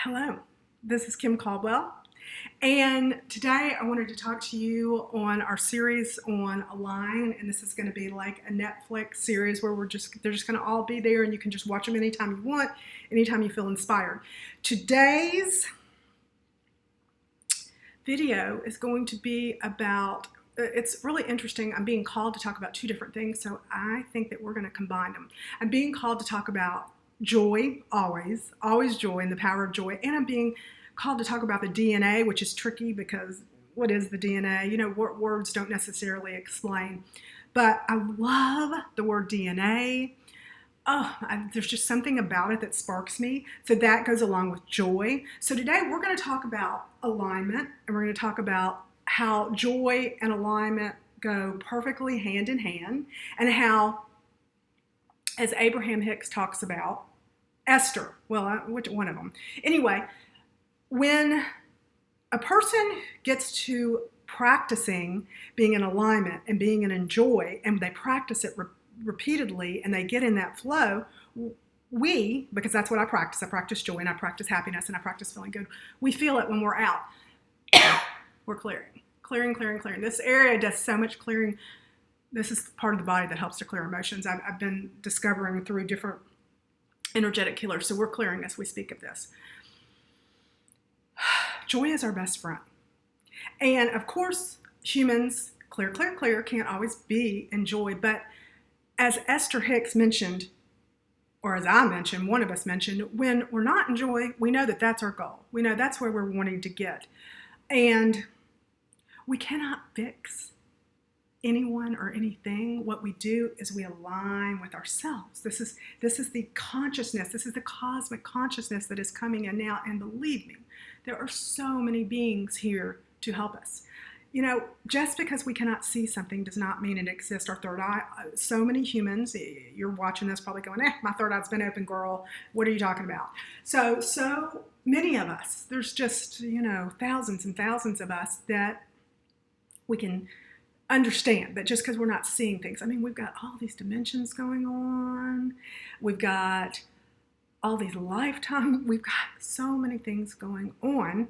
Hello, this is Kim Caldwell, and today I wanted to talk to you on our series on Align, and this is going to be like a Netflix series where they're just going to all be there, and you can just watch them anytime you want, anytime you feel inspired. Today's video is going to be about, it's really interesting. I'm being called to talk about two different things, so I think that we're going to combine them. I'm being called to talk about joy, always joy and the power of joy. And I'm being called to talk about the DNA, which is tricky because what is the DNA? You know, words don't necessarily explain. But I love the word DNA. There's just something about it that sparks me. So that goes along with joy. So today we're going to talk about alignment, and we're going to talk about how joy and alignment go perfectly hand in hand, and how, as Abraham-Hicks talks about, Esther, which one of them? Anyway, when a person gets to practicing being in alignment and being in joy, and they practice it repeatedly, and they get in that flow, because that's what I practice joy, and I practice happiness, and I practice feeling good. We feel it when we're out. We're clearing. This area does so much clearing. This is part of the body that helps to clear emotions. I've been discovering through different energetic killers. So we're clearing as we speak of this. Joy is our best friend. And of course, humans, clear, can't always be in joy. But as Esther Hicks mentioned, or as I mentioned, one of us mentioned, when we're not in joy, we know that that's our goal. We know that's where we're wanting to get. And we cannot fix anyone or anything. What we do is we align with ourselves. This is the consciousness. This is the cosmic consciousness that is coming in now. And believe me, there are so many beings here to help us. You know, just because we cannot see something does not mean it exists. Our third eye, so many humans, you're watching this probably going, my third eye's been open, girl. What are you talking about? So many of us, there's just, thousands and thousands of us that we can understand that just because we're not seeing things. I mean, we've got all these dimensions going on. We've got all these lifetimes. We've got so many things going on.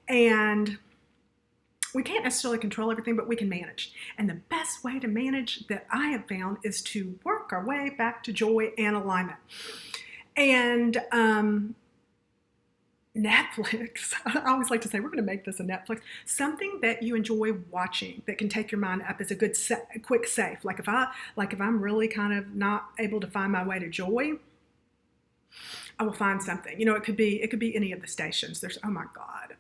And we can't necessarily control everything, but we can manage. And the best way to manage that I have found is to work our way back to joy and alignment. And Netflix, I always like to say, we're going to make this a Netflix. Something that you enjoy watching that can take your mind up is a good, quick safe. Like if I'm really kind of not able to find my way to joy, I will find something. It could be any of the stations. There's, oh my God.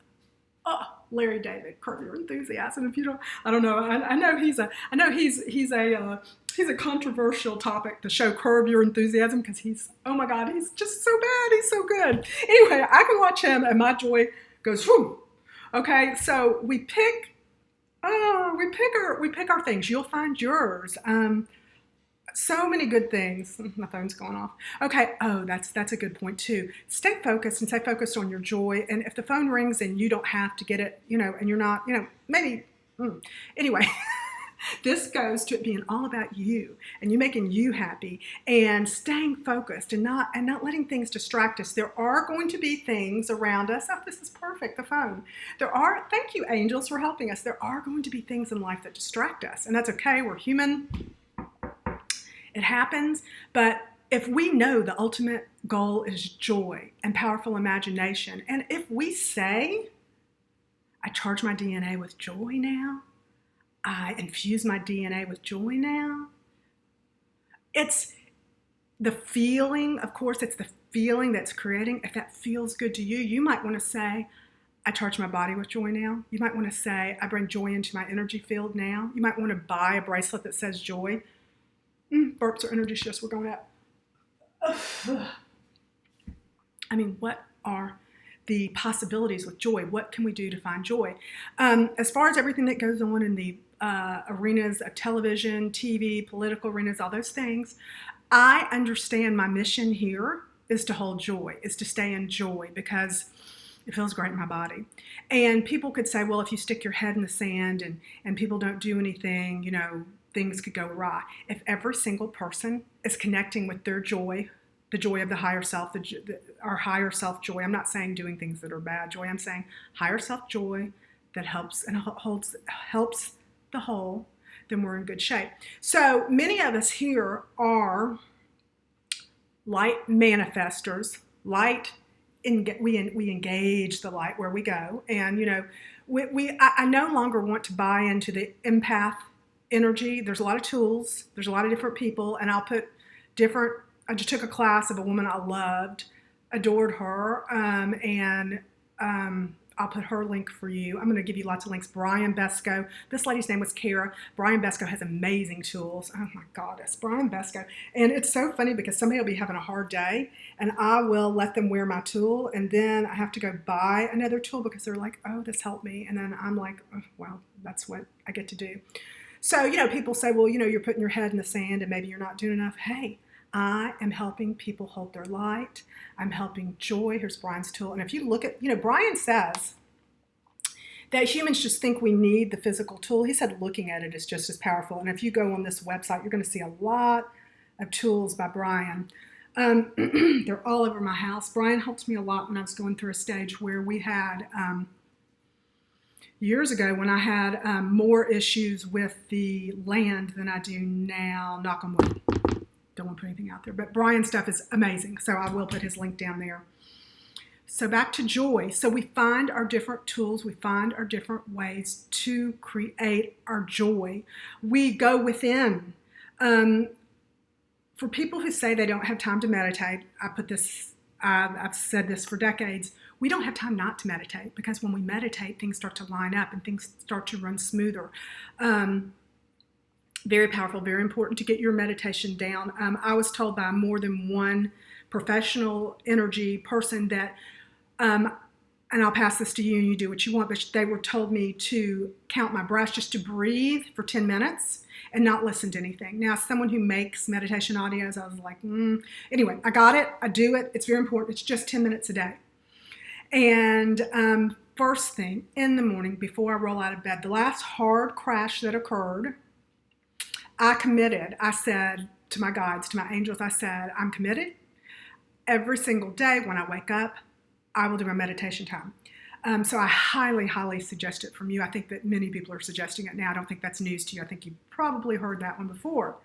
Oh, Larry David, Curb Your Enthusiasm. If you don't, I don't know. I know he's a controversial topic to show Curb Your Enthusiasm because oh my God, he's just so bad. He's so good. Anyway, I can watch him and my joy goes, whoo. Okay, so we pick our things. You'll find yours. So many good things. My phone's going off. Okay. Oh, that's a good point too. Stay focused and stay focused on your joy. And if the phone rings and you don't have to get it, and you're not, maybe. Anyway, this goes to it being all about you and you making you happy and staying focused and not letting things distract us. There are going to be things around us. Oh, this is perfect. The phone. Thank you, angels, for helping us. There are going to be things in life that distract us, and that's okay. We're human. It happens, but if we know the ultimate goal is joy and powerful imagination, and if we say, I charge my DNA with joy now, I infuse my DNA with joy now, it's the feeling, of course, it's the feeling that's creating. If that feels good to you, you might want to say, I charge my body with joy now. You might want to say, I bring joy into my energy field now. You might want to buy a bracelet that says joy. Burps or energy shifts, we're going up. I mean, what are the possibilities with joy? What can we do to find joy? As far as everything that goes on in the arenas of television, TV, political arenas, all those things, I understand my mission here is to hold joy, is to stay in joy because it feels great in my body. And people could say, well, if you stick your head in the sand and people don't do anything, things could go awry. If every single person is connecting with their joy the joy of the higher self, our higher self joy. I'm not saying doing things that are bad joy. I'm saying higher self joy that helps and helps the whole. Then we're in good shape. So many of us here are light manifestors. We engage the light where we go, and I no longer want to buy into the empath energy. There's a lot of tools. There's a lot of different people, and I'll put different. I just took a class of a woman I loved, adored her, and I'll put her link for you. I'm going to give you lots of links. Brian Besco. This lady's name was Kara. Brian Besco has amazing tools. Oh my goddess, Brian Besco. And it's so funny because somebody will be having a hard day and I will let them wear my tool, and then I have to go buy another tool because they're like, oh, this helped me. And then I'm like, oh, well, that's what I get to do. So, people say, well, you're putting your head in the sand and maybe you're not doing enough. Hey, I am helping people hold their light. I'm helping joy. Here's Brian's tool. And if you look at, Brian says that humans just think we need the physical tool. He said looking at it is just as powerful. And if you go on this website, you're going to see a lot of tools by Brian. They're all over my house. Brian helped me a lot when I was going through a stage where we had, years ago when I had more issues with the land than I do now, knock on wood. Don't want to put anything out there, but Brian's stuff is amazing, so I will put his link down there. So back to joy. So we find our different tools, we find our different ways to create our joy. We go within. For people who say they don't have time to meditate, I've said this for decades, we don't have time not to meditate, because when we meditate, things start to line up and things start to run smoother. Very powerful, very important to get your meditation down. I was told by more than one professional energy person that, and I'll pass this to you and you do what you want, but they were told me to count my breaths, just to breathe for 10 minutes and not listen to anything. Now, as someone who makes meditation audios, I was like, Anyway, I got it. I do it. It's very important. It's just 10 minutes a day. And first thing in the morning before I roll out of bed, the last hard crash that occurred, I committed. I said to my guides, to my angels, I said, I'm committed. Every single day when I wake up, I will do my meditation time. So I highly, highly suggest it from you. I think that many people are suggesting it now. I don't think that's news to you. I think you've probably heard that one before.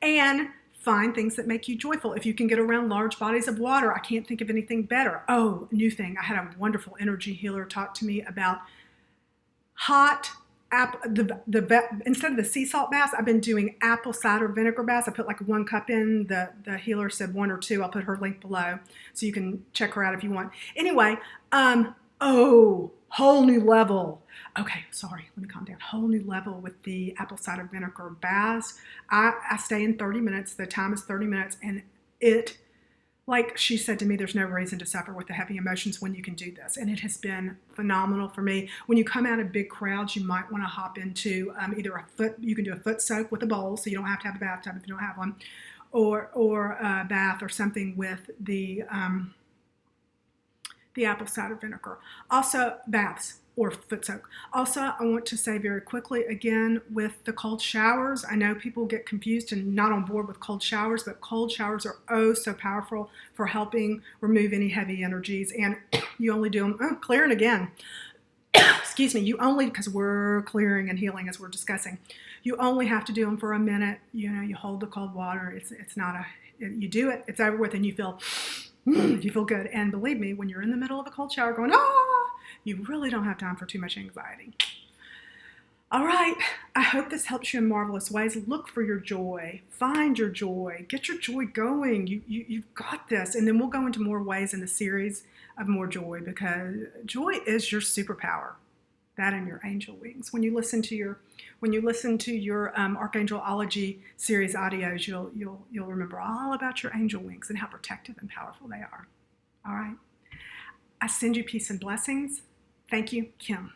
And find things that make you joyful. If you can get around large bodies of water, I can't think of anything better. Oh, new thing. I had a wonderful energy healer talk to me about hot instead of the sea salt baths, I've been doing apple cider vinegar baths. I put like 1 cup in. The healer said 1 or 2. I'll put her link below so you can check her out if you want. Anyway, whole new level. Okay, sorry, let me calm down. Whole new level with the apple cider vinegar baths. I stay in 30 minutes. The time is 30 minutes, and it, like she said to me, there's no reason to suffer with the heavy emotions when you can do this. And it has been phenomenal for me. When you come out of big crowds, you might want to hop into either you can do a foot soak with a bowl, so you don't have to have a bathtub if you don't have one, or a bath or something with the apple cider vinegar. Also, baths or foot soak. Also, I want to say very quickly, again, with the cold showers, I know people get confused and not on board with cold showers, but cold showers are oh so powerful for helping remove any heavy energies. And you only do them, clearing again. Excuse me, because we're clearing and healing as we're discussing. You only have to do them for a minute. You hold the cold water. It's not you do it, it's over with, and you feel good. And believe me, when you're in the middle of a cold shower going, you really don't have time for too much anxiety. All right, I hope this helps you in marvelous ways. Look for your joy. Find your joy. Get your joy going. You've got this. And then we'll go into more ways in the series of more joy, because joy is your superpower. That and your angel wings. When you listen to your Archangelology series audios, you'll remember all about your angel wings and how protective and powerful they are. All right. I send you peace and blessings. Thank you, Kim.